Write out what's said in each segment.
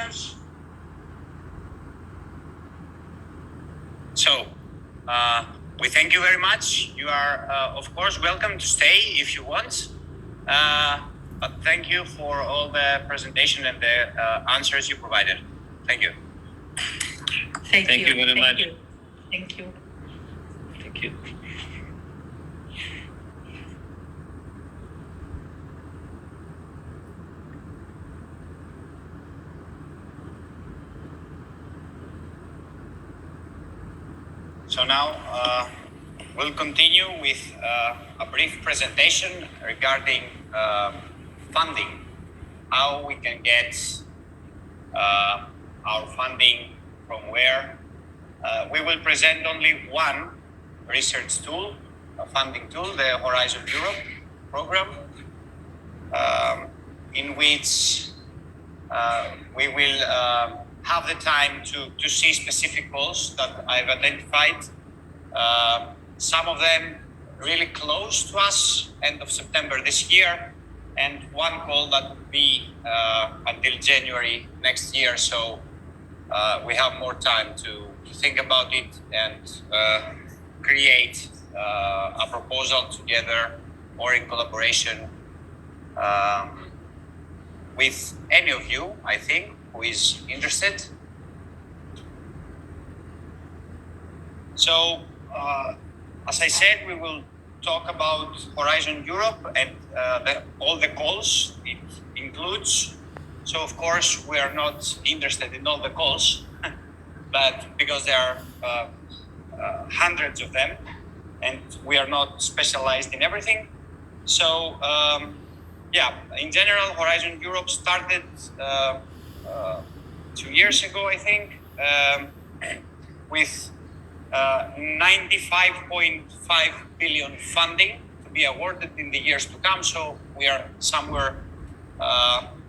questions? So, we thank you very much. You are, of course, welcome to stay if you want. But thank you for all the presentation and the answers you provided. Thank you. Thank you very much. Thank you. Thank you. So now we'll continue with a brief presentation regarding funding, how we can get our funding from where. We will present only one research tool, a funding tool, the Horizon Europe program, in which we will have the time to see specific goals that I've identified. Some of them really close to us, end of September this year, and one goal that would be until January next year. So we have more time to think about it and create a proposal together or in collaboration with any of you, I think, who is interested. So, as I said, we will talk about Horizon Europe and all the calls it includes. So, of course, we are not interested in all the calls, but because there are hundreds of them, and we are not specialized in everything. So, yeah, in general, Horizon Europe started 2 years ago, I think, with 95.5 billion funding to be awarded in the years to come. So we are somewhere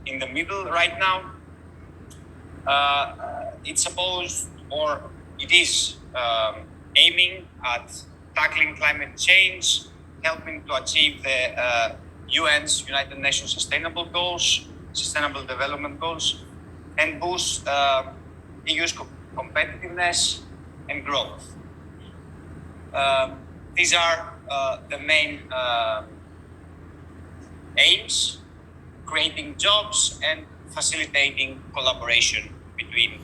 in the middle right now. It's supposed, or it is aiming at tackling climate change, helping to achieve the UN's United Nations Sustainable Development Goals, and boost EU's competitiveness and growth. These are the main aims: creating jobs and facilitating collaboration between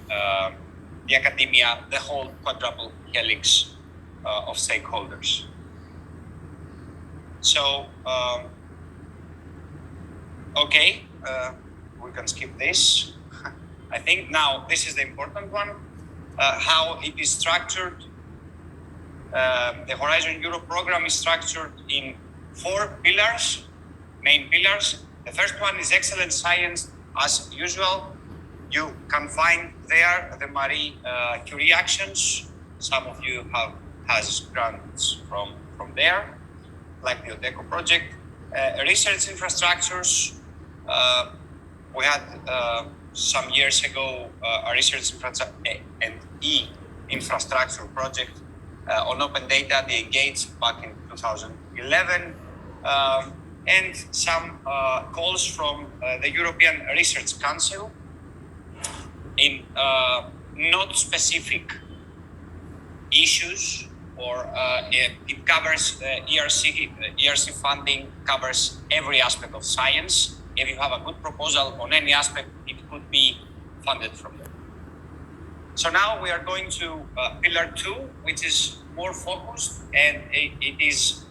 the academia, the whole quadruple helix of stakeholders. So, okay, we can skip this. I think now this is the important one, how it is structured. The Horizon Europe program is structured in 4 pillars, main pillars. The first one is excellent science, as usual. You can find there the Marie Curie actions. Some of you has grants from there, like the Odeco project. Research infrastructures. We had some years ago a research and infrastructure project on open data, the Engage, back in 2011, and some calls from the European Research Council in not specific issues, or it covers ERC funding covers every aspect of science. If you have a good proposal on any aspect, it could be funded from there. So now we are going to pillar 2, which is more focused, and it is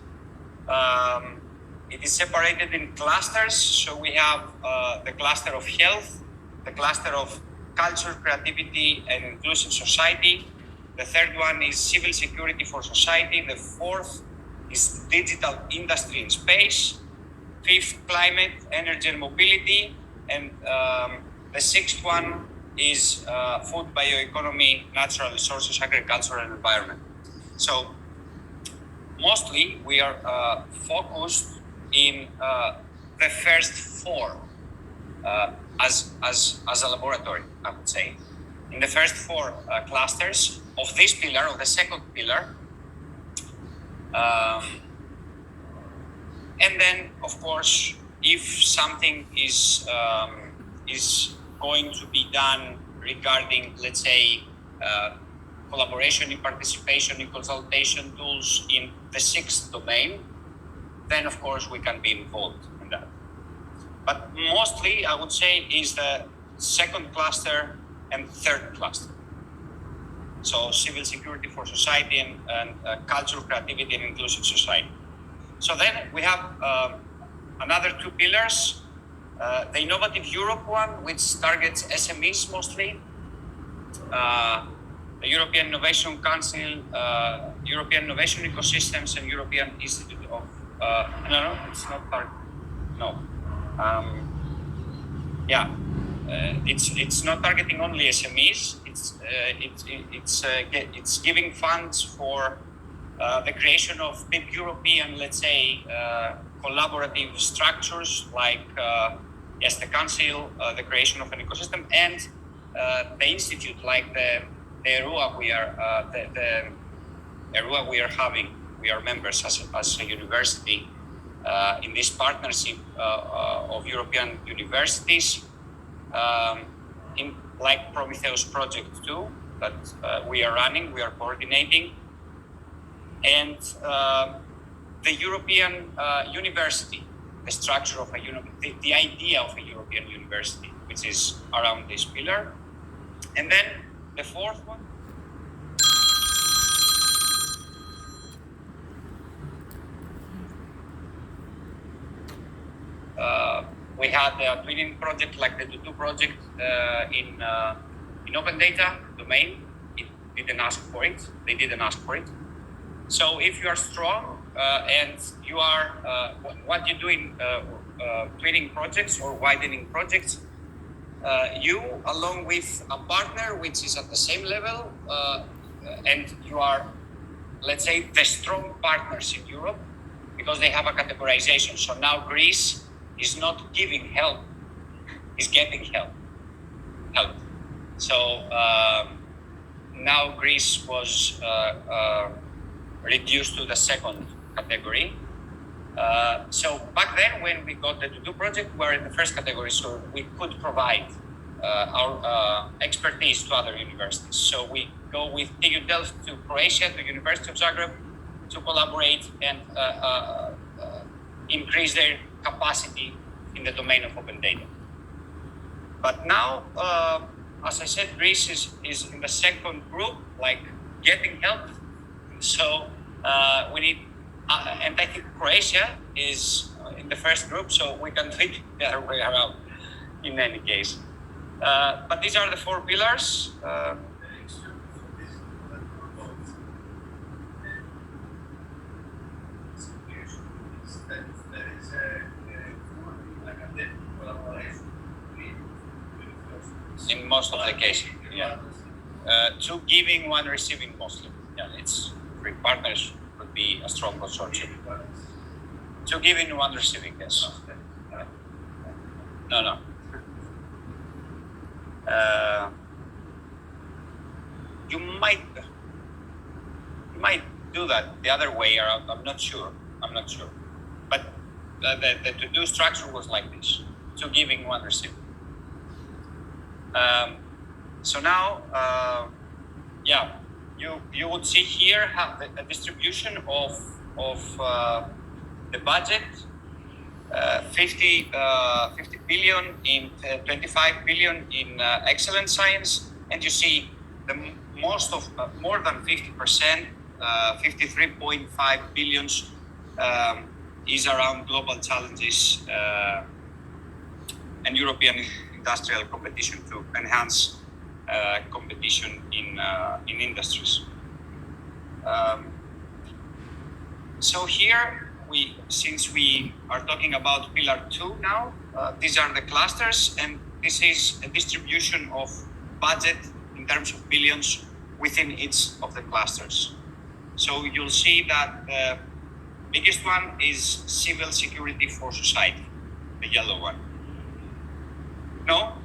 separated in clusters. So we have the cluster of health, the cluster of culture, creativity, and inclusive society. The third one is civil security for society. The fourth is digital industry and space. Fifth, climate, energy, and mobility. And the sixth one is food, bioeconomy, natural resources, agriculture, and environment. So mostly we are focused in the first 4 as a laboratory, I would say. In the first 4 clusters of this pillar, of the second pillar. And then, of course, if something is going to be done regarding, let's say, collaboration in participation in consultation tools in the 6th domain, then of course we can be involved in that. But mostly, I would say, is the 2nd cluster and 3rd cluster. So civil security for society and culture, creativity, and inclusive society. So then we have another 2 pillars. The Innovative Europe one, which targets SMEs mostly. The European Innovation Council, European Innovation Ecosystems, and European Institute of... no, it's not part. No. It's not targeting only SMEs. It's giving funds for the creation of big European, let's say, collaborative structures like the Council, the creation of an ecosystem, and the institute like the ERUA we are having. We are members as a university in this partnership of European universities, in like Prometheus Project 2 that we are running, we are coordinating, and the European university, the structure of the idea of a European university, which is around this pillar. And then the 4th one. We had a twinning project like the Tutu project in open data domain. It didn't ask for it. They didn't ask for it. So if you are strong and you are what you do in twinning projects or widening projects, you along with a partner which is at the same level, and you are, let's say, the strong partners in Europe because they have a categorization. So now Greece is not giving help, is getting help. So now Greece was reduced to the 2nd category. So back then, when we got the Tutu project, we were in the 1st category, so we could provide our expertise to other universities. So we go with TU Delft to Croatia, to University of Zagreb, to collaborate and increase their capacity in the domain of open data. But now, as I said, Greece is in the 2nd group, like getting help. So we need, and I think Croatia is in the 1st group, so we can do it the other way around in any case. But these are the 4 pillars. In most of the cases, yeah. 2 giving, 1 receiving mostly. Yeah, it's 3 partners would be a strong consortium. 2 giving, 1 receiving, yes. No. You might do that the other way around. I'm not sure. But the to-do structure was like this: 2 giving, 1 receiving. So now, you would see here a distribution of the budget, 50 billion in 25 billion in excellent science, and you see the more than 50%, 53.5 billions is around global challenges and European industrial competition to enhance competition in industries. So here, since we are talking about Pillar 2 now, these are the clusters, and this is a distribution of budget in terms of billions within each of the clusters. So you'll see that the biggest one is civil security for society, the yellow one. No?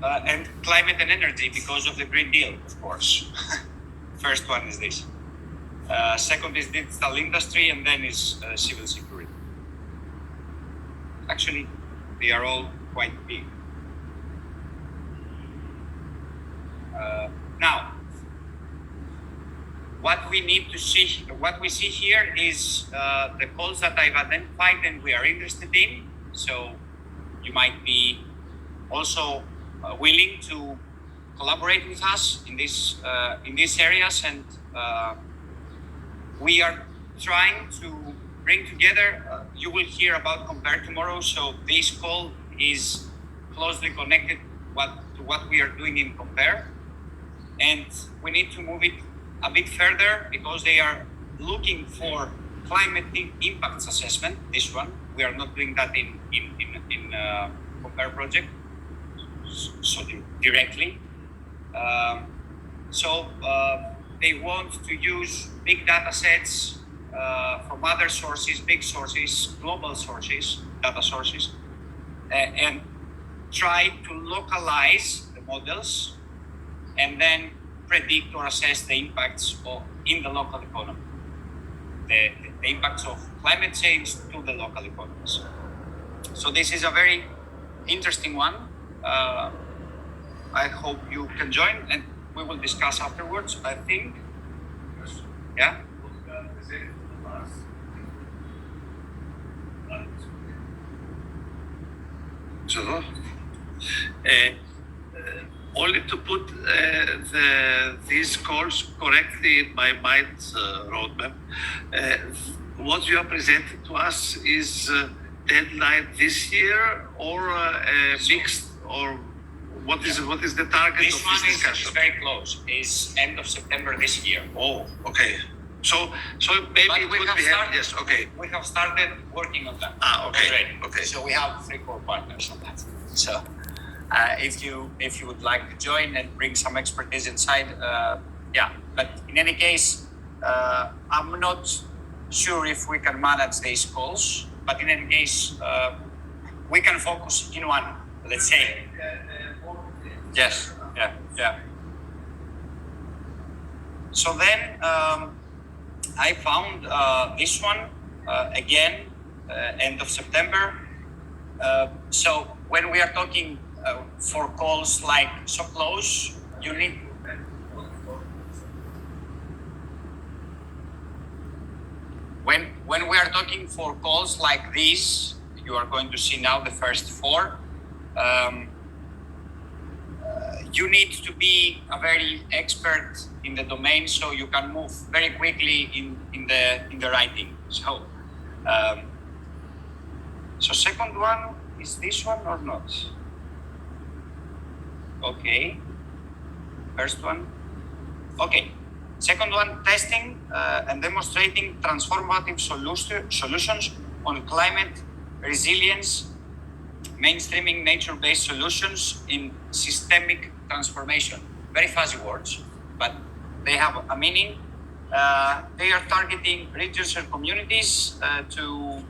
And climate and energy because of the Green Deal, of course. First one is this. Second is digital industry, and then is civil security. Actually, they are all quite big. Now, what we see here is the calls that I've identified and we are interested in. So you might be also willing to collaborate with us in these areas, and we are trying to bring together. You will hear about Compare tomorrow. So this call is closely connected to what we are doing in Compare, and we need to move it a bit further because they are looking for climate impacts assessment. This one, we are not doing that in Compare project, so directly. They want to use big data sets from other sources, big sources, global sources, data sources, and try to localize the models and then predict or assess the impacts in the local economy, the impacts of climate change to the local economies. So this is a very interesting one. I hope you can join, and we will discuss afterwards, I think. Yeah? So, only to put these calls correctly in my mind's roadmap, what you are presenting to us is deadline this year or mixed, or what is the target this of one this discussion? Is very close. Is end of September this year. Oh, okay. So maybe But it would be yes, okay. We have started working on that. Okay. Already. Okay. So we have 3-4 partners on that. So if you would like to join and bring some expertise inside, yeah. But in any case, I'm not sure if we can manage these calls. But in any case, we can focus in one. Let's say. Yes. Yeah. So then I found this one again, end of September. So when we are talking for calls like so close, you need. When we are talking for calls like this, you are going to see now the first 4. You need to be a very expert in the domain, so you can move very quickly in the writing. So, second one is this one or not? Okay. First one. Okay. Second one, testing and demonstrating transformative solutions on climate resilience, mainstreaming nature-based solutions in systemic transformation. Very fuzzy words, but they have a meaning. They are targeting regions and communities to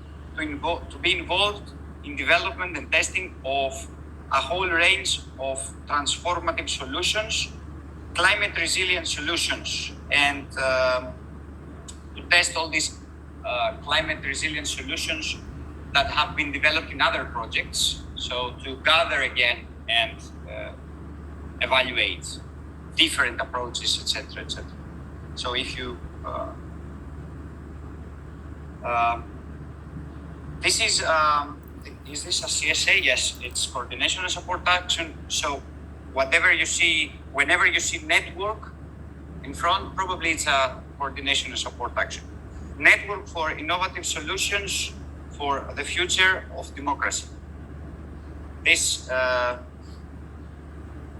be involved in development and testing of a whole range of transformative solutions, climate resilient solutions, and to test all these climate resilient solutions that have been developed in other projects. So to gather again and evaluate different approaches, etc., etc. So if you this is this a CSA? Yes, it's coordination and support action. So whenever you see network in front, probably it's a coordination and support action. Network for innovative solutions for the future of democracy. This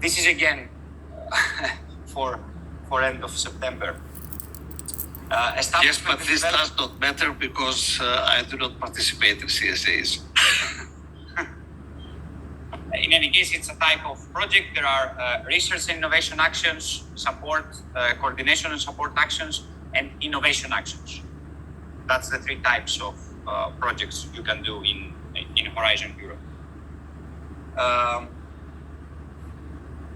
is again for end of September. Yes, but this does not matter because I do not participate in CSAs. In any case, it's a type of project. There are research and innovation actions, support, coordination and support actions, and innovation actions. That's the 3 types of projects you can do in Horizon Europe.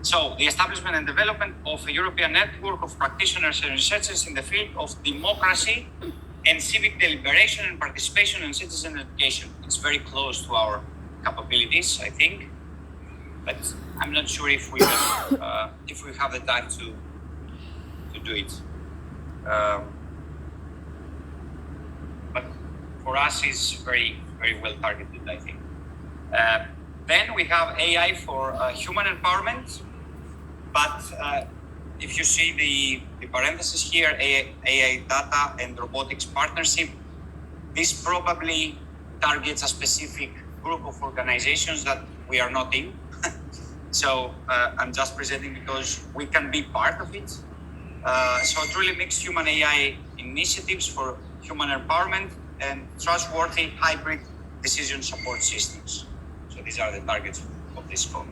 So the establishment and development of a European network of practitioners and researchers in the field of democracy and civic deliberation and participation in citizen education. It's very close to our capabilities, I think, but I'm not sure if we we have the time to do it. But for us, it's very, very well targeted, I think. Then we have AI for human empowerment. But if you see the parentheses here, AI data and robotics partnership, this probably targets a specific group of organizations that we are not in. So I'm just presenting because we can be part of it. So it really makes human AI initiatives for human empowerment and trustworthy hybrid decision support systems. So these are the targets of this call.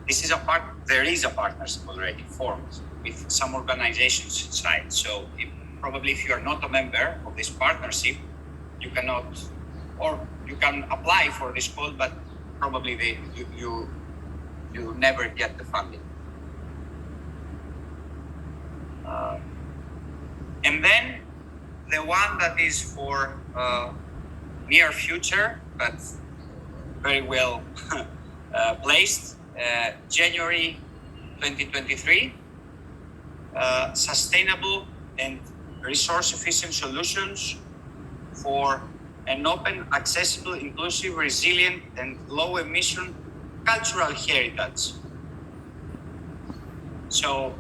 This is there is a partnership already formed with some organizations inside. So probably if you are not a member of this partnership, you cannot, or you can apply for this call, but probably you never get the funding. And then the one that is for near future, but very well placed, January 2023, sustainable and resource-efficient solutions for an open, accessible, inclusive, resilient, and low-emission cultural heritage. So,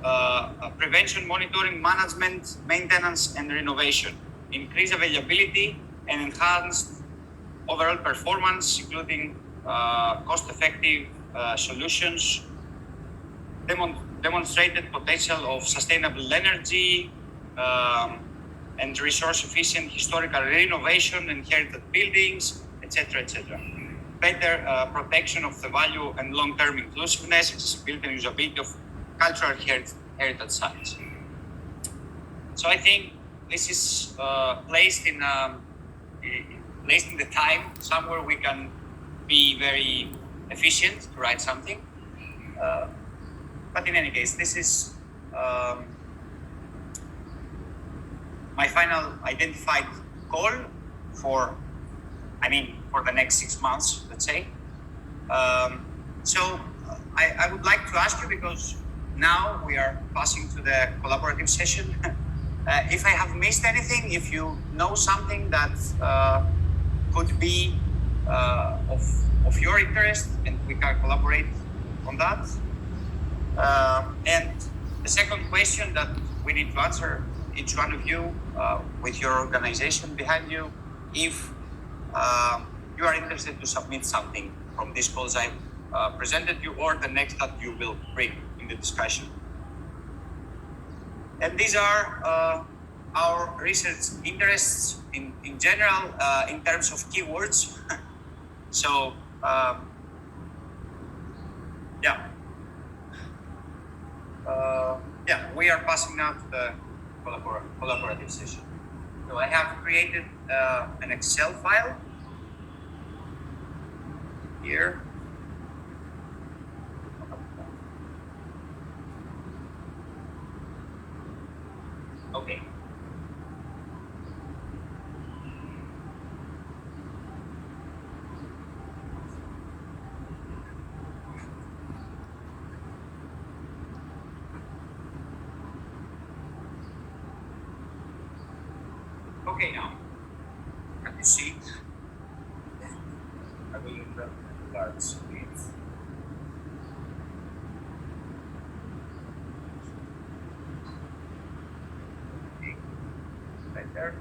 prevention, monitoring, management, maintenance, and renovation, increase availability and enhanced overall performance, including cost-effective solutions, demonstrated potential of sustainable energy and resource-efficient historical renovation and heritage buildings, etc., etc. Better protection of the value and long-term inclusiveness, accessibility, and usability of cultural heritage sites. So I think this is placed in the time somewhere we can be very efficient to write something. But in any case, this is my final identified goal for the next 6 months, let's say. So I would like to ask you, because now we are passing to the collaborative session. If I have missed anything, if you know something that could be of your interest, and we can collaborate on that. And the second question that we need to answer, each one of you, with your organization behind you, if you are interested to submit something from this calls I presented you, or the next that you will bring in the discussion. And these are our research interests in general, in terms of keywords. So, we are passing now to the collaborative session. So I have created an Excel file here. Okay. Okay, now, can you see it? I will invert the large screen. Okay, right there.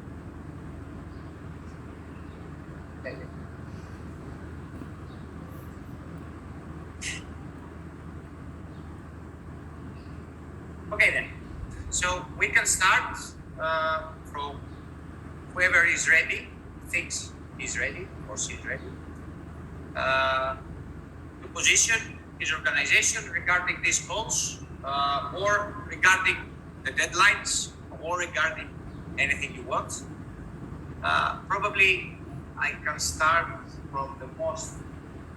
Okay then, so we can start from whoever is ready, thinks he's ready or she's ready, to position his organization regarding these goals, or regarding the deadlines, or regarding anything you want. Probably I can start from the most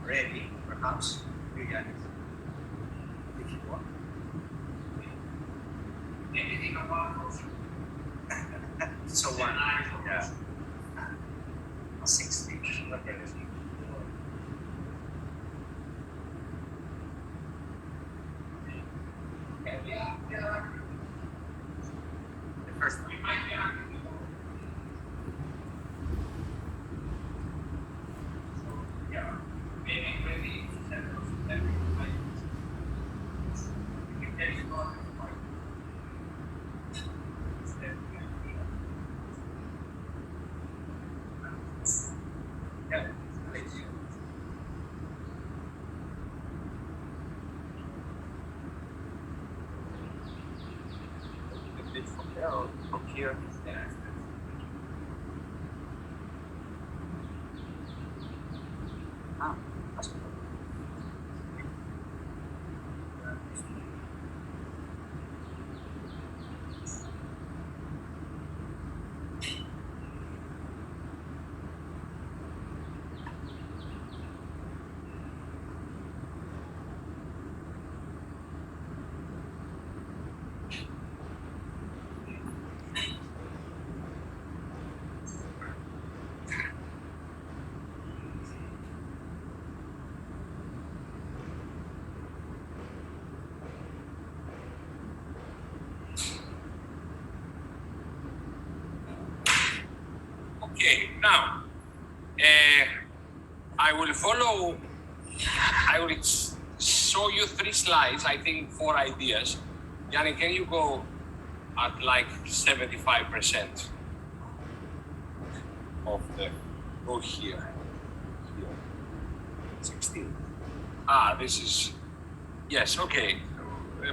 ready, perhaps, you guys, if you want. Anything about those? So one, yeah. 60. Okay. there or from here? Yeah. Ah, that's good. Okay, now I will show you 3 slides, I think 4 ideas. Yanni, can you go at like 75% of go here, 16. This is, yes, okay,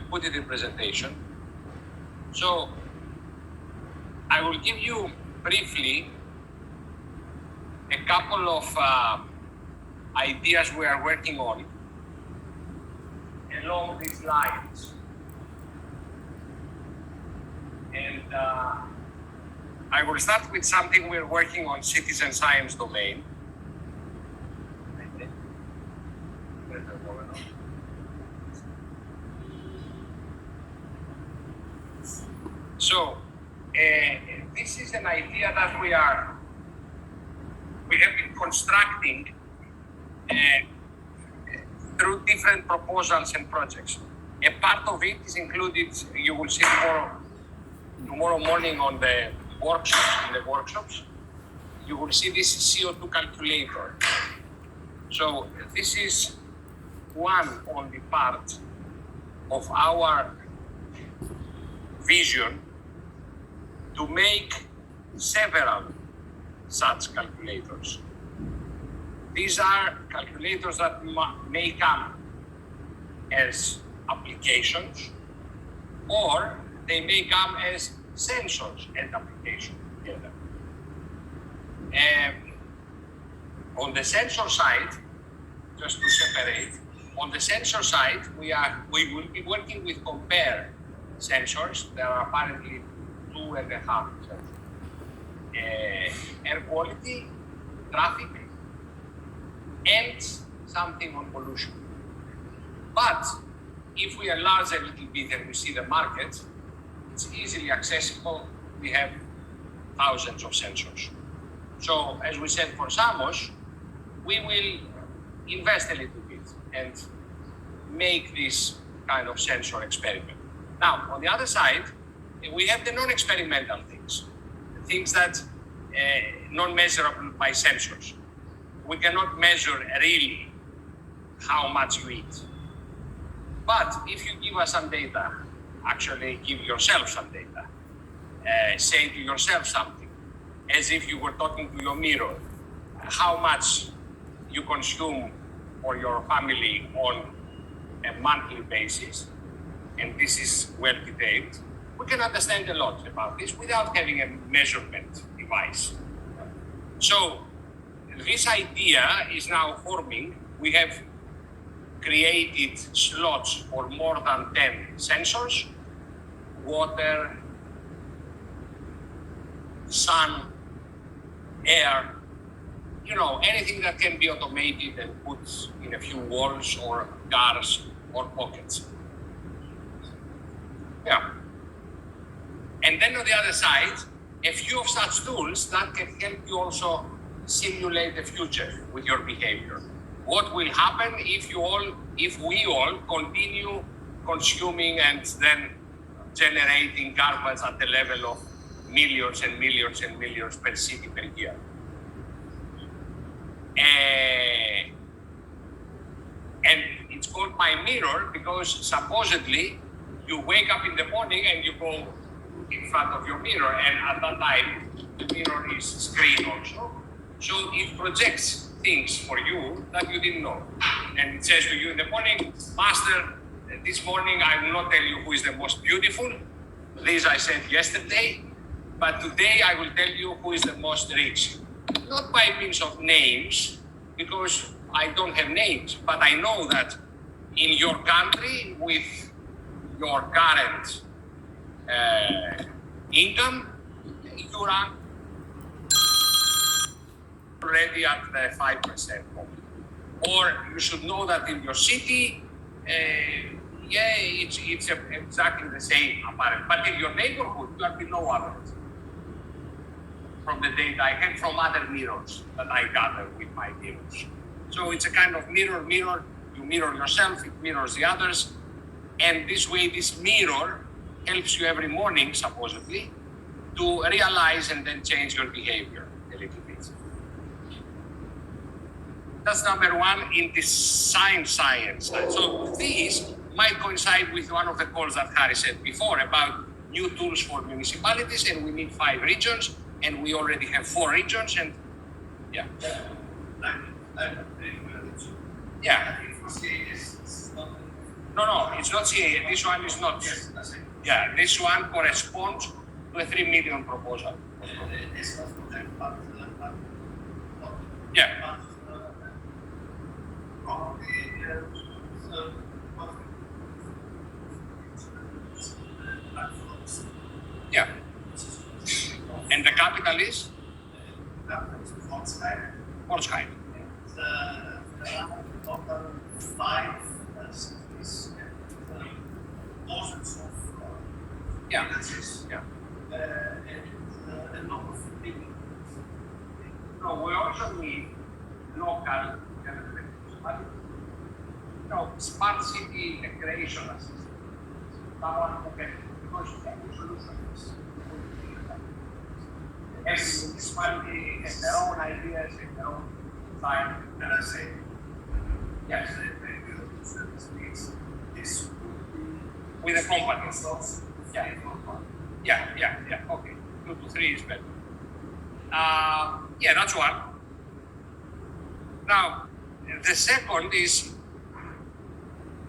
put it in presentation. So I will give you briefly a couple of ideas we are working on along these lines. And I will start with something we're working on, citizen science domain. So this is an idea that we have been constructing through different proposals and projects. A part of it is included, you will see tomorrow morning on the workshops, you will see this CO2 calculator. So this is one on the part of our vision to make several such calculators. These are calculators that may come as applications, or they may come as sensors and applications together. On the sensor side, just to separate, on the sensor side, we will be working with compare sensors. There are apparently 2.5 sensors. Air quality, traffic, and something on pollution. But if we enlarge a little bit and we see the market, it's easily accessible. We have thousands of sensors. So as we said for Samos, we will invest a little bit and make this kind of sensor experiment. Now, on the other side, we have the non-experimental things, things that non-measurable by sensors. We cannot measure really how much you eat. But if you give us some data, actually give yourself some data, say to yourself something, as if you were talking to your mirror, how much you consume for your family on a monthly basis, and this is well detailed, we can understand a lot about this without having a measurement device. So this idea is now forming. We have created slots for more than 10 sensors: water, sun, air, anything that can be automated and put in a few walls or cars or pockets. Yeah. And then on the other side, a few of such tools that can help you also simulate the future with your behavior. What will happen if we all continue consuming and then generating garbage at the level of millions and millions and millions per city per year? And it's called my mirror because supposedly you wake up in the morning and you go in front of your mirror, and at that time the mirror is screen also. So it projects things for you that you didn't know. And it says to you in the morning, Master, this morning I will not tell you who is the most beautiful, This I said yesterday, but today I will tell you who is the most rich. Not by means of names, because I don't have names, but I know that in your country, with your current income, you are already at the 5%. Or you should know that in your city, it's exactly the same apparently. But in your neighborhood, you are below average. From the data I had from other mirrors that I gather with my mirrors. So it's a kind of mirror. You mirror yourself, it mirrors the others. And this way, this mirror helps you every morning, supposedly, to realize and then change your behavior a little bit. That's number one in the science. So these might coincide with one of the calls that Harry said before about new tools for municipalities, and we need 5 regions, and we already have 4 regions, and yeah. Yeah. No, it's not CA. This one is not. Yeah, this one corresponds to a 3 million proposal. Yeah. Yeah. And the capital is? Port. Yeah. No, we also need local smart city creation assistance. Someone who can, because any solution is every municipality has their own ideas and their own time. And I say, yes, this with a company. Yeah. Okay, 2 to 3 is better. Yeah, that's one. Now, the second is,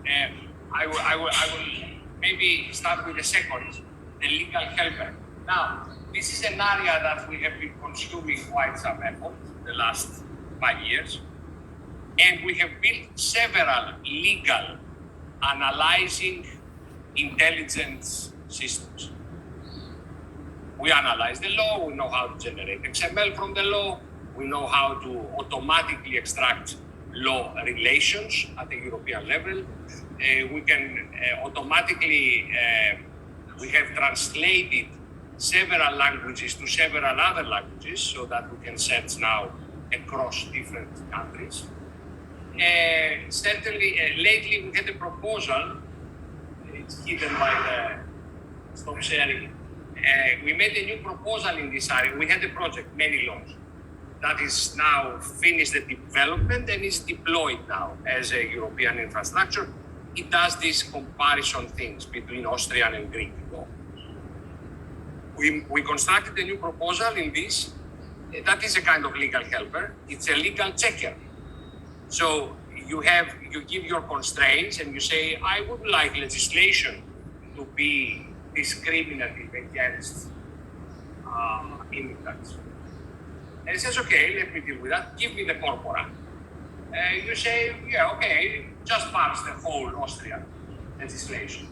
I will maybe start with the second, the legal helper. Now, this is an area that we have been consuming quite some effort the last 5 years, and we have built several legal analyzing intelligence systems. We analyze the law, we know how to generate XML from the law, we know how to automatically extract law relations at the European level. We can automatically, we have translated several languages to several other languages so that we can search now across different countries. Certainly, lately we had a proposal, it's hidden by the stop sharing. We made a new proposal in this area. We had a project, many laws, that is now finished the development and is deployed now as a European infrastructure. It does these comparison things between Austrian and Greek law. We constructed a new proposal in this. That is a kind of legal helper. It's a legal checker. So you give your constraints and you say, I would like legislation to be discriminative against immigrants. And it says, okay, let me deal with that. Give me the corpora. You say, yeah, okay, just pass the whole Austrian legislation.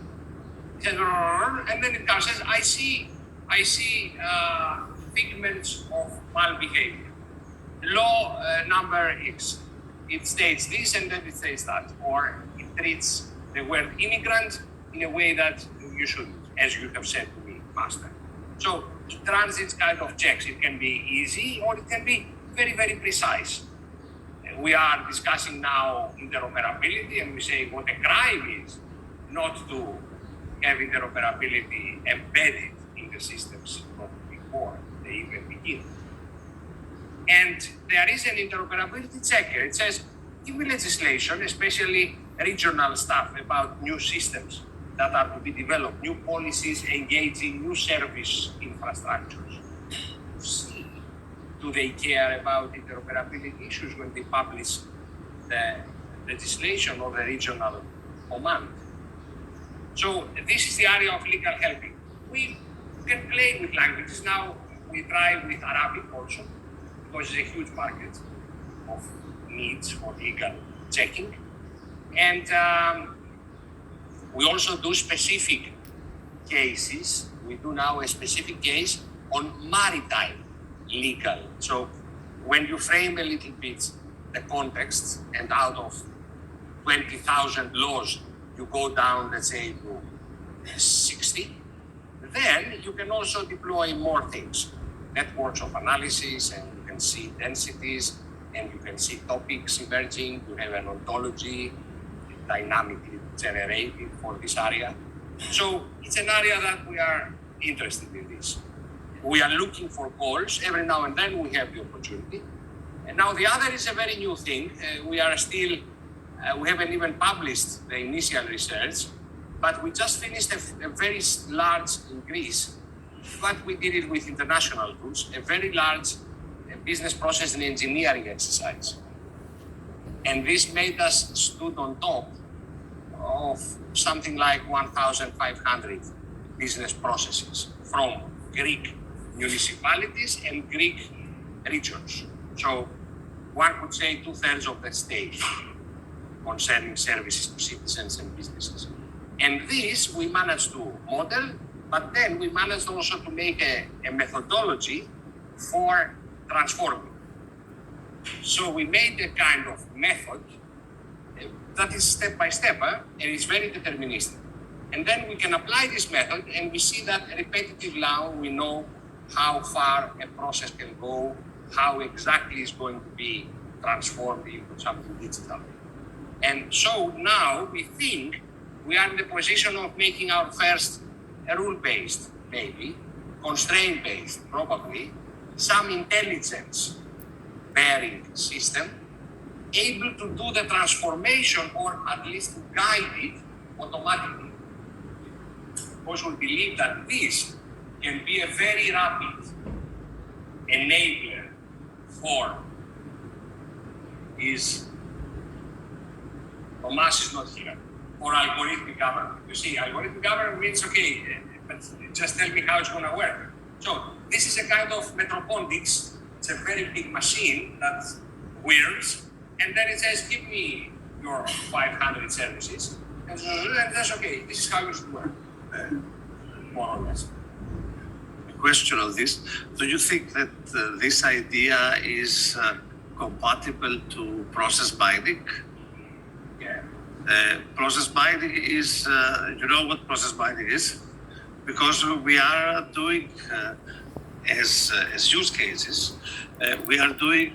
It says, and then it comes and says, I see figments of malbehavior. Law number X. It states this and then it says that, or it treats the word immigrant in a way that you shouldn't, as you have said to me, Master. So it runs its kind of checks. It can be easy or it can be very, very precise. We are discussing now interoperability and we say what a crime is not to have interoperability embedded in the systems before they even begin. And there is an interoperability checker. It says, give me legislation, especially regional stuff about new systems that are to be developed, new policies engaging new service infrastructures. See, do they care about interoperability issues when they publish the legislation or the regional command? So this is the area of legal helping. we can play with languages. Now we try with Arabic also, because it's a huge market of needs for legal checking. And we also do specific cases. We do now a specific case on maritime legal. So when you frame a little bit the context, and out of 20,000 laws, you go down, let's say, to 60, then you can also deploy more things. Networks of analysis, and you can see densities, and you can see topics emerging. You have an ontology dynamically generated for this area. So it's an area that we are interested in this. We are looking for calls. Every now and then we have the opportunity. And now the other is a very new thing. We haven't even published the initial research, but we just finished a very large in Greece, but we did it with international tools, a very large business process and engineering exercise. And this made us stood on top of something like 1,500 business processes from Greek municipalities and Greek regions. So one could say 2/3 of the state concerning services to citizens and businesses. And this we managed to model, but then we managed also to make a methodology for transforming. So we made a kind of method that is step by step, and it's very deterministic. And then we can apply this method, and we see that repetitive now, we know how far a process can go, how exactly it's going to be transformed into something digital. And so now we think we are in the position of making our first rule-based, maybe, constraint-based, probably, some intelligence-bearing system able to do the transformation, or at least to guide it automatically. Because we believe that this can be a very rapid enabler for Tomas is not here, for algorithmic government. You see, algorithmic government means, okay, but just tell me how it's going to work. So this is a kind of metropolitics. It's a very big machine that whirls, and then it says, give me your 500 services. And that's okay, this is how you should work, more or less. A question on this. Do you think that this idea is compatible to process mining? Yeah. Process mining is, you know what process mining is? Because we are doing, as use cases, we are doing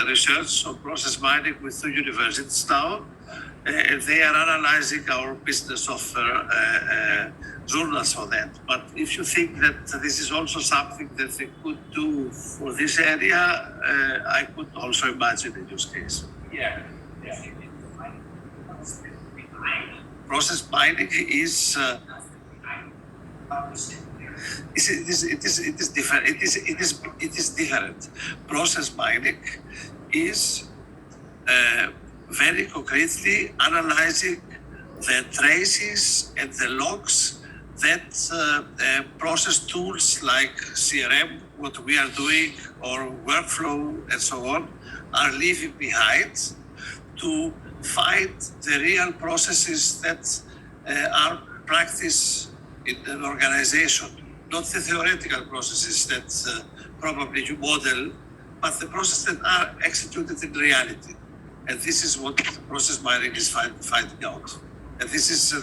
research on process mining with 2 universities now, and they are analyzing our business offer journals for that. But if you think that this is also something that they could do for this area, I could also imagine a use case. Yeah. Process mining is different. It is different. Process mining is very concretely analyzing the traces and the logs that process tools like CRM, what we are doing, or workflow and so on, are leaving behind to find the real processes that are practiced in an organization, not the theoretical processes that probably you model, but the processes that are executed in reality. And this is what process mining is finding out. And this is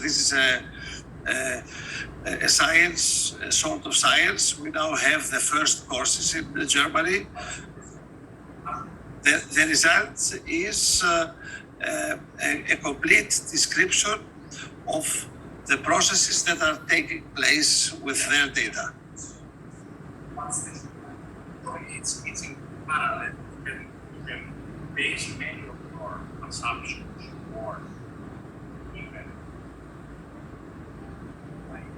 a science, a sort of science. We now have the first courses in Germany. The result is a complete description of the processes that are taking place with their data. It's in parallel. You can base many of your assumptions or even like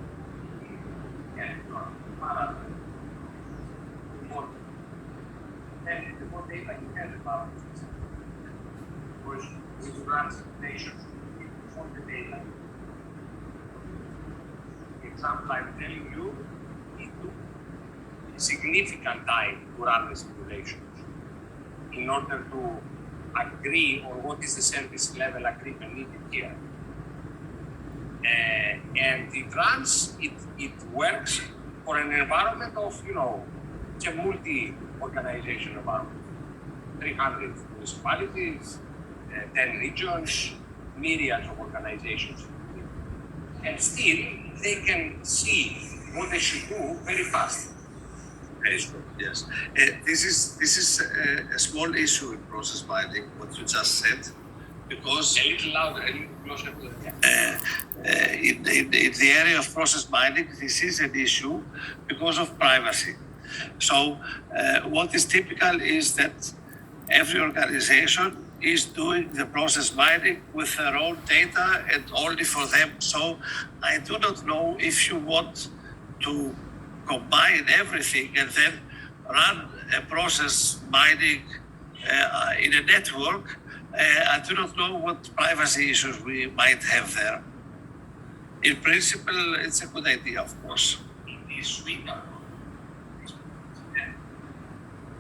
parallel. And the more data you have about it, because with regards to nations, for the data. Example I'm telling you it took significant time to run the simulations in order to agree on what is the service level agreement needed here. And it works for an environment of, it's a multi-organization environment. 300 municipalities, 10 regions, myriads of organizations. And still, they can see what they should do very fast. Very good. Yes. This is a small issue in process mining, what you just said, because A little louder, a little closer to the in the area of process mining, this is an issue because of privacy. So what is typical is that every organization is doing the process mining with their own data and only for them. So I do not know if you want to combine everything and then run a process mining in a network. I do not know what privacy issues we might have there. In principle, it's a good idea, of course. In this suite of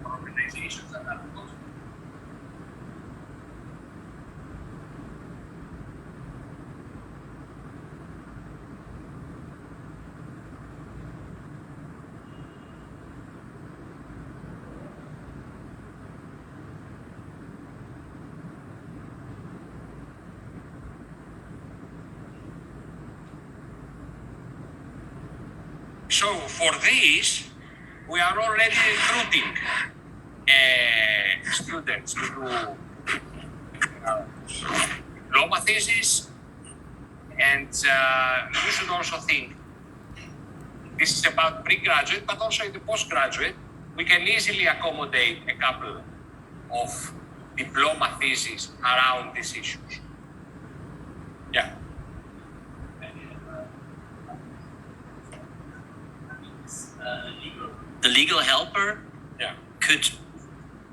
organizations that are close. So for this, we are already recruiting students to do diploma thesis, and you should also think this is about pre-graduate, but also in the postgraduate, we can easily accommodate a couple of diploma theses around these issues. Yeah. The legal helper Yeah. could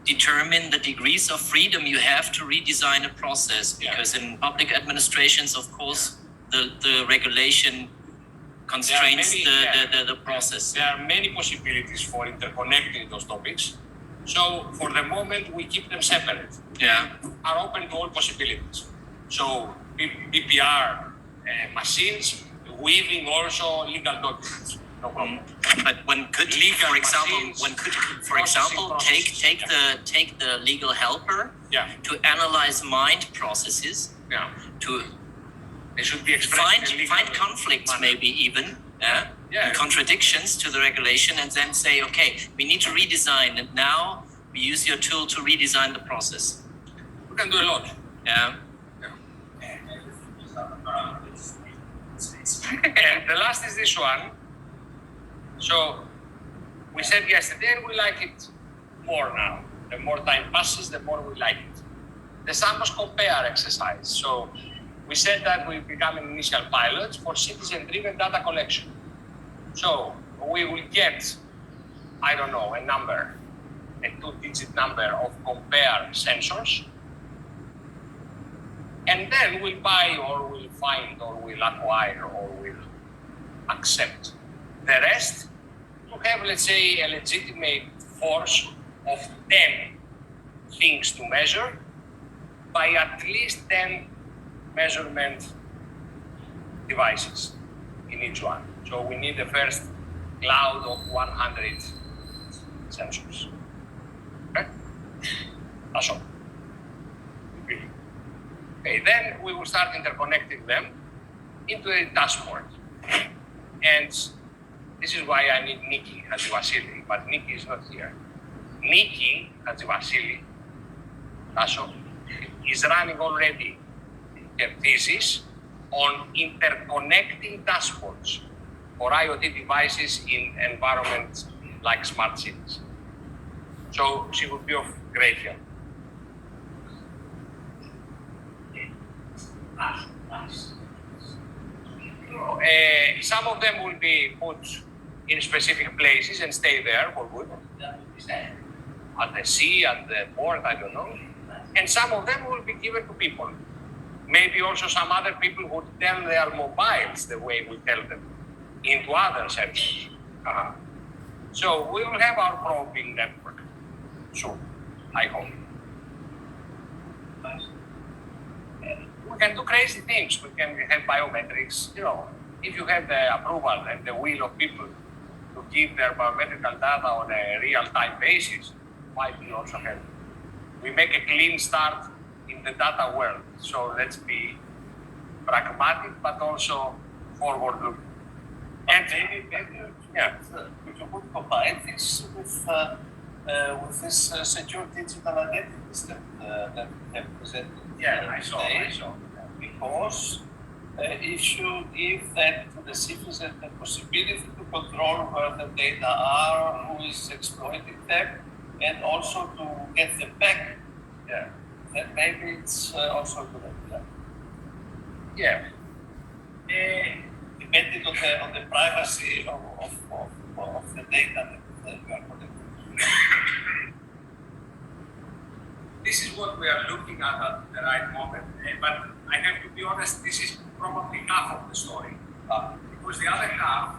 determine the degrees of freedom you have to redesign a process, because in public administrations, of course, the regulation constrains the process. There are many possibilities for interconnecting those topics. So for the moment, we keep them separate. Yeah. Are open to all possibilities. So BPR machines, weaving also legal documents. No problem. But one could, Legal for example, machines, take the legal helper Yeah. to analyze mind processes, Yeah. to They should be expressed in a legal find conflicts, manner. maybe even, Yeah. and contradictions to the regulation, and then say, okay, we need to redesign, and now we use your tool to redesign the process. We can do a lot. Yeah. And the last is this one. So we said yesterday we like it more now. The more time passes, the more we like it. The Samos compare exercise. So we said that we become an initial pilot for citizen-driven data collection. So we will get, I don't know, a number, a 2-digit number of compare sensors. And then we'll buy or we'll find or we'll acquire or we'll accept the rest to have, let's say, a legitimate force of 10 things to measure by at least 10 measurement devices in each one. So we need the first cloud of 100 sensors. Okay? That's all. Okay, then we will start interconnecting them into a dashboard. And this is why I need Nikki Hadjivasili, but Nikki is not here. Nikki Hadjivasili, is running already her thesis on interconnecting dashboards for IoT devices in environments like smart cities. So she would be of great help. Some of them will be put in specific places and stay there for good. At the sea, at the port, I don't know. And some of them will be given to people. Maybe also some other people would tell their mobiles the way we tell them into other sensors. So we will have our probing network soon, I hope. We can do crazy things. We can have biometrics. You know, if you have the approval and the will of people to give their biometrical data on a real-time basis, might be also helpful. We make a clean start in the data world. So let's be pragmatic, but also forward-looking. And Maybe yeah. we could combine this with this secure digital identities that we have presented. Yeah, I saw. Because if you give then to the citizen the possibility to control where the data are, who is exploiting them, and also to get them back, then maybe it's also a good idea. Yeah. Depending on the privacy of the data that we are collecting. This is what we are looking at the right moment. But I have to be honest, this is probably half of the story. Because the other half,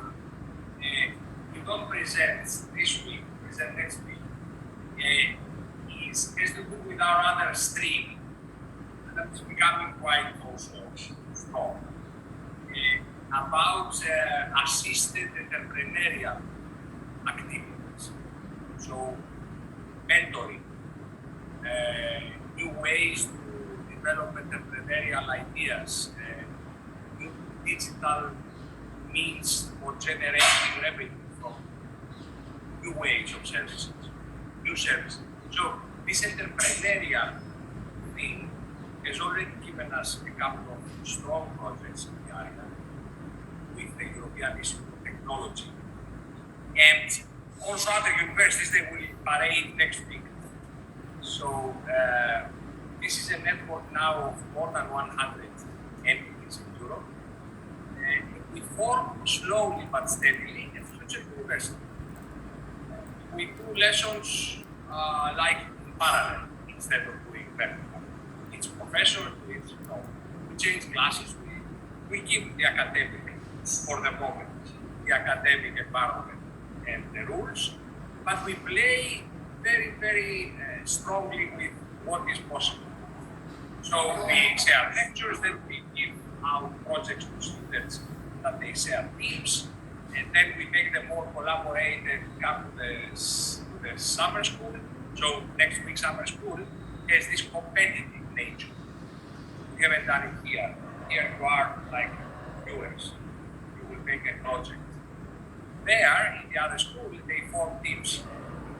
we don't present this week, present next week, has to do with our other stream. And that is becoming quite also strong. About assisted entrepreneurial activities. So, mentoring, new ways to develop entrepreneurial ideas, new digital means for generating revenue from new ways of services, new services. So, this entrepreneurial thing has already given us a couple of strong projects in the area with the European Institute of Technology. And also other universities, they will parade next week. So this is a network now of more than 100 entities in Europe. We form slowly but steadily a future university. We do lessons like in parallel instead of doing vertical. Each professor, we change classes, we keep the academic for the moment, the academic environment and the rules, but we play very, very strongly with what is possible. So we share lectures, then we give out projects to students that they share teams, and then we make them more collaborative, come to the summer school. So next week summer school has this competitive nature. We haven't done it here. Here you are like viewers. You will make a project. There, in the other school, they form teams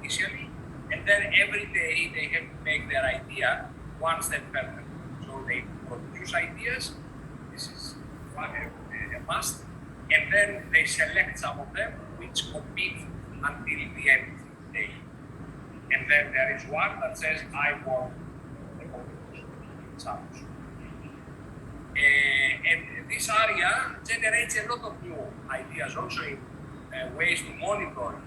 initially, and then every day they have to make their idea one step further. So they produce ideas, this is a must, and then they select some of them which compete until the end day. And then there is one that says, I want the competition in Samos. And this area generates a lot of new ideas also in ways to monitor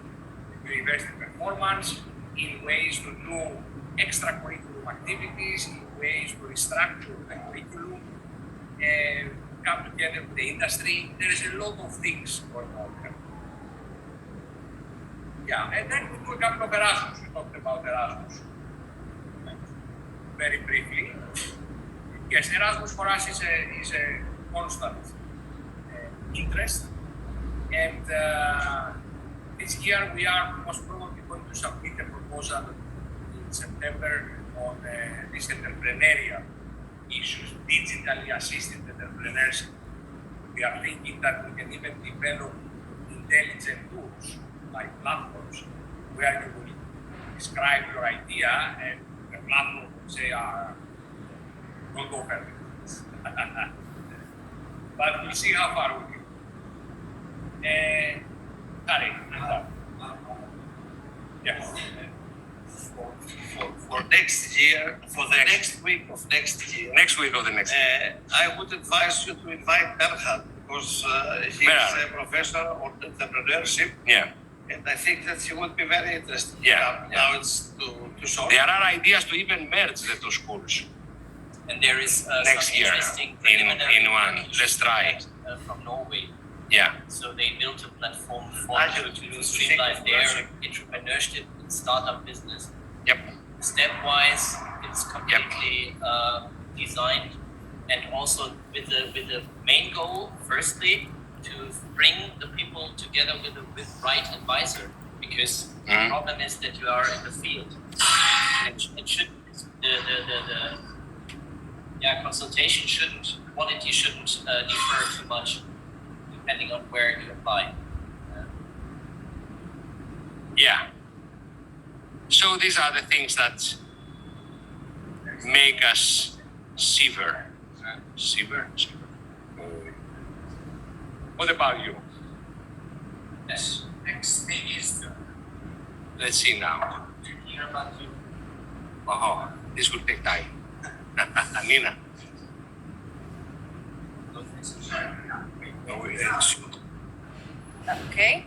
university performance, in ways to do extracurriculum activities, in ways to restructure the curriculum, and come together with the industry. There is a lot of things going on here. Yeah, and then we do a couple of Erasmus. We talked about Erasmus very briefly. Yes, Erasmus for us is a constant interest. And this year we are most probably going to submit a proposal in September on these entrepreneurial issues, digitally assisted entrepreneurship. We are thinking that we can even develop intelligent tools like platforms where you will describe your idea and the platform will say, don't go further. But we'll see how far we can. Harry, yes. For next year, for the next week of next year. Next week of the next year. I would advise you to invite Bernhard because he is a professor on entrepreneurship. Yeah. And I think that he would be very interested. Yeah. Now it's to show. There are ideas to even merge the two schools. And there is Next some year interesting in one. preliminary Let's try. from Norway. Yeah. So they built a platform for them to streamline their entrepreneurship and startup business. Yep. Stepwise, it's completely designed, and also with the main goal, firstly, to bring the people together with the right advisor, because the problem is that you are in the field, and it should the consultation quality shouldn't differ too much depending on where you apply. Yeah. So these are the things that make us shiver. Shiver. What about you? Yes. Next thing is let's see now. Hear about you. Oh, this will take time. Nina. Okay.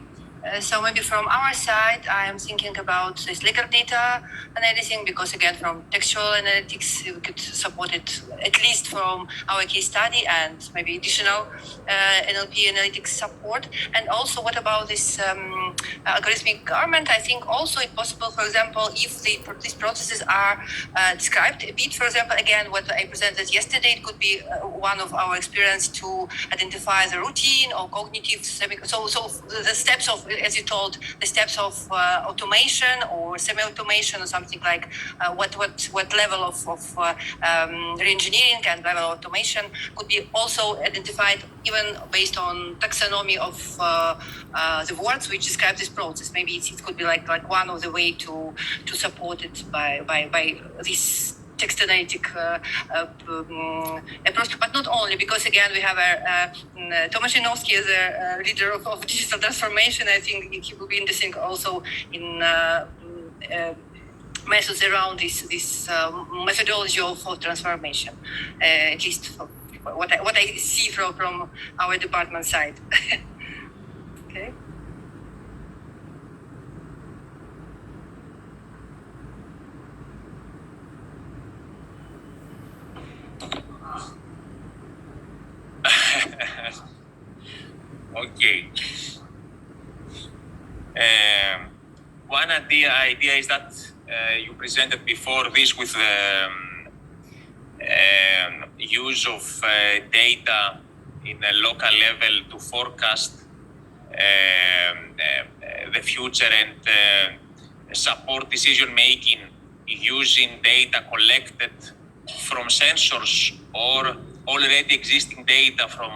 So maybe from our side, I am thinking about this legal data analyzing, because again, from textual analytics, we could support it at least from our case study and maybe additional NLP analytics support. And also, what about this algorithmic government? I think also it's possible, for example, if these processes are described a bit, for example, again, what I presented yesterday, it could be one of our experience to identify the routine or cognitive, so the steps of, as you told, the steps of automation or semi-automation or something like what level of re-engineering and level of automation could be also identified even based on taxonomy of the words which describe this process. Maybe it could be like one of the way to support it by this text analytic approach, but not only, because again we have Tomasz Janowski as a leader of digital transformation. I think he will be interesting also in methods around this methodology of transformation, at least what I see from our department side. Okay. Okay. One idea is that you presented before this with use of data in a local level to forecast the future and support decision making using data collected from sensors or already existing data from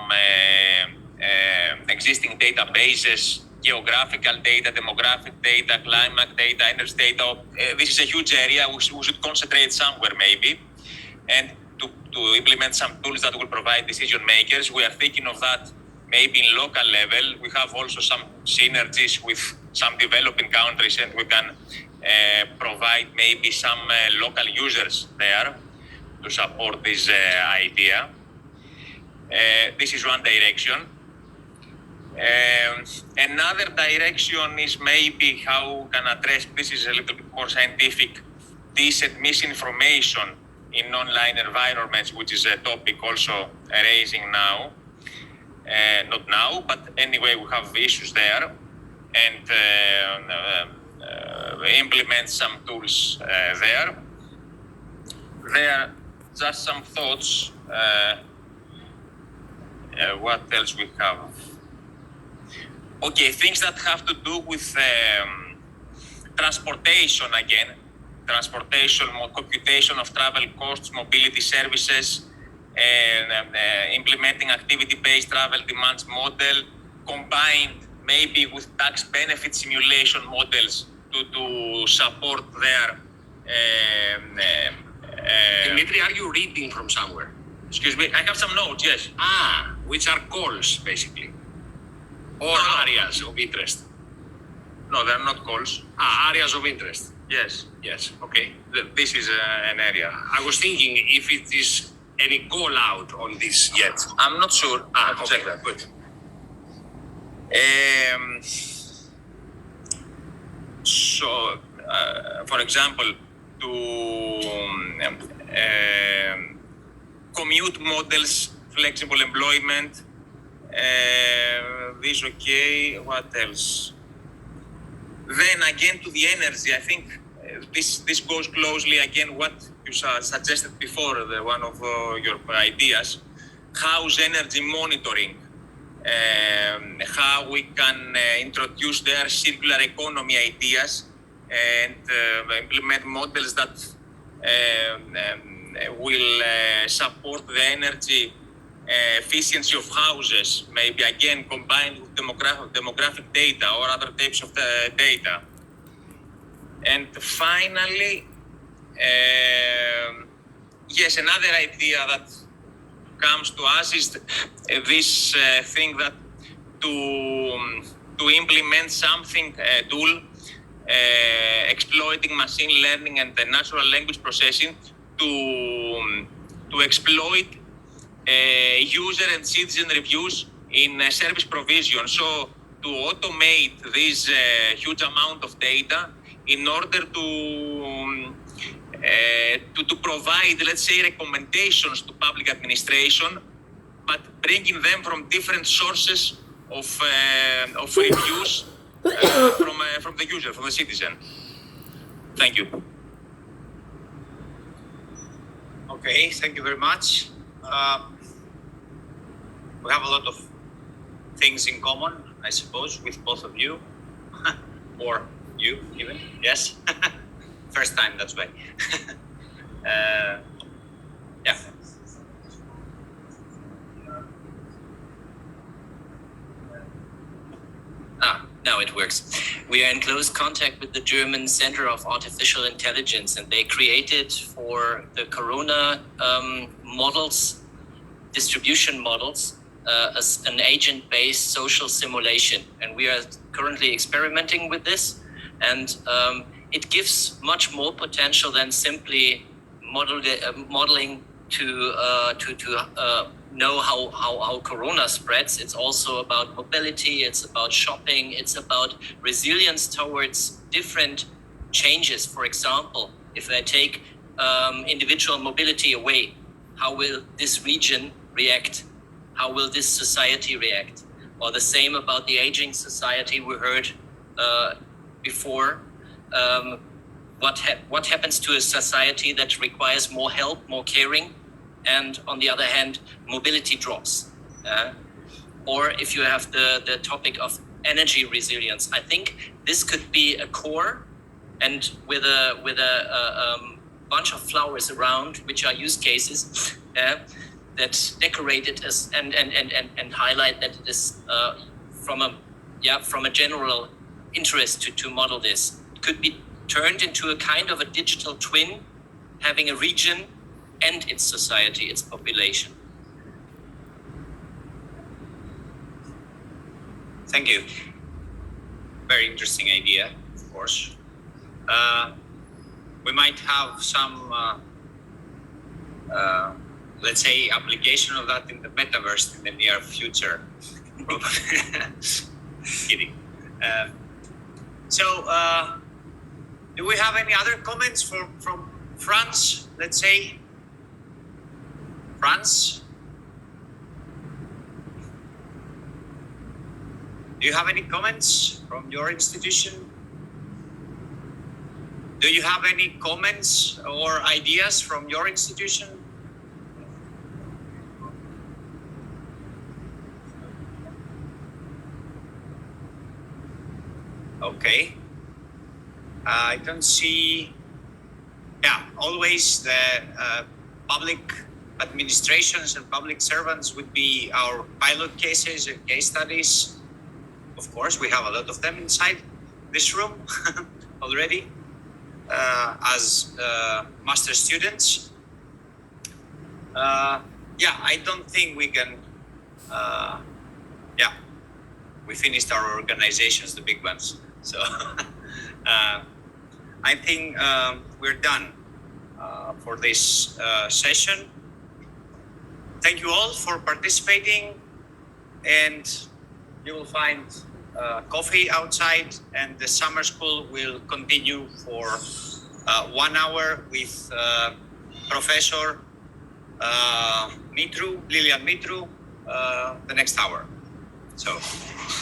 existing databases, geographical data, demographic data, climate data, energy data. This is a huge area. We should concentrate somewhere maybe, and to implement some tools that will provide decision makers. We are thinking of that maybe in local level. We have also some synergies with some developing countries, and we can provide maybe some local users there to support this idea. This is one direction. Another direction is maybe how we can address, this is a little bit more scientific, this misinformation in online environments, which is a topic also raising now. Not now, but anyway, we have issues there, and implement some tools there. There are just some thoughts. What else we have? Okay, things that have to do with transportation again. Transportation, computation of travel costs, mobility services, implementing activity-based travel demands model, combined maybe with tax benefit simulation models to support their... Dimitri, are you reading from somewhere? Excuse me, I have some notes, yes. Which are calls, basically. Or areas of interest. No, they're not calls. Areas of interest. Yes. Yes, okay. This is an area. I was thinking if it is any call out on this yet. I'm not sure. I have to Okay, check that. good. So, for example, to commute models, flexible employment, This okay. What else? Then again to the energy, I think this goes closely again what you suggested before, one of your ideas. How's energy monitoring? How we can introduce their circular economy ideas and implement models that will support the energy efficiency of houses, maybe again combined with demographic data or other types of data. And finally, yes, another idea that comes to us is this thing that to implement something, a tool exploiting machine learning and the natural language processing to exploit user and citizen reviews in service provision. So to automate this huge amount of data in order to provide, let's say, recommendations to public administration, but bringing them from different sources of reviews from the user, from the citizen. Thank you. Okay, thank you very much. We have a lot of things in common, I suppose, with both of you, or you even, yes. First time, that's why. Yeah. Now it works. We are in close contact with the German Center of Artificial Intelligence, and they created for the corona models, distribution models, an agent-based social simulation. And we are currently experimenting with this, and it gives much more potential than simply modeling to know how corona spreads. It's also about mobility, it's about shopping, it's about resilience towards different changes. For example, if I take individual mobility away, how will this region react? How will this society react? Or the same about the aging society we heard before. What happens to a society that requires more help, more caring, and on the other hand, mobility drops? Or if you have the topic of energy resilience, I think this could be a core, and with a bunch of flowers around, which are use cases that decorate it as and highlight that it is from a general interest to model this. It could be turned into a kind of a digital twin, having a region and its society, its population. Thank you. Very interesting idea, of course. We might have some, let's say, application of that in the metaverse in the near future. Kidding. Do we have any other comments from France, let's say? France? Do you have any comments from your institution? Do you have any comments or ideas from your institution? Okay. I don't see. Yeah, always the public administrations and public servants would be our pilot cases and case studies. Of course, we have a lot of them inside this room already as master students. Yeah, I don't think we can. Yeah, we finished our organizations, the big ones. So I think we're done for this session. Thank you all for participating, and you will find coffee outside, and the summer school will continue for 1 hour with Professor Lilian Mitru, the next hour. So